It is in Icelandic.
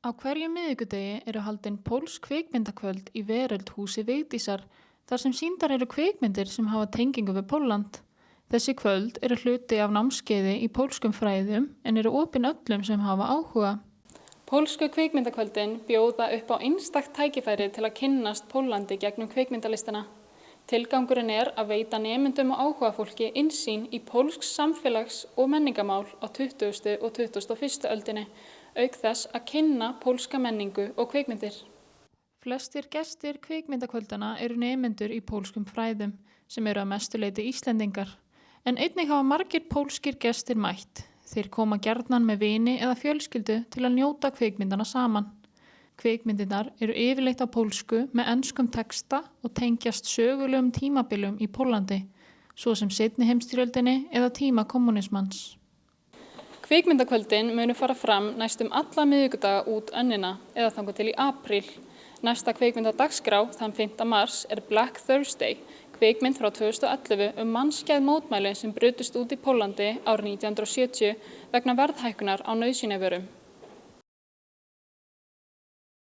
Á hverjum miðvikudegi eru haldin pólsk kvikmyndakvöld í Veröldhúsi Vigdísar, þar sem sýndar eru kvikmyndir sem hafa tengingu við Pólland. Þessi kvöld eru hluti af námskeiði í pólskum fræðum en eru opin öllum sem hafa áhuga. Pólsku kvikmyndakvöldin bjóða upp á einstakt tækifæri til að kynnast Póllandi gegnum kvikmyndalistana. Tilgangurinn er að veita nemendum og áhugafólki innsýn í pólsks samfélags- og menningamál á 20. og 21. öldinni, auk þess að kynna pólska menningu og kvikmyndir. Flestir gestir kvikmyndakvöldana eru nemendur í pólskum fræðum, sem eru að mestu leyti Íslendingar. En einnig hafa margir pólskir gestir mætt. Þeir koma gjarnan með vini eða fjölskyldu til að njóta kvikmyndana saman. Kvikmyndirnar eru yfirleitt á pólsku með enskum texta og tengjast sögulegum tímabilum í Póllandi, svo sem seinni heimsstyrjöldinni eða tíma kommunismans. Kvikmyndakvöldin munu fara fram næstum alla miðvikudaga út önnina eða þangað til í apríl. Næsta kvikmyndadagskrá þann 5. mars er Black Thursday, kvikmynd frá 2011 mannskæð mótmæli sem brutust út í Póllandi árið 1970 vegna verðhækkunar á nauðsynjavörum.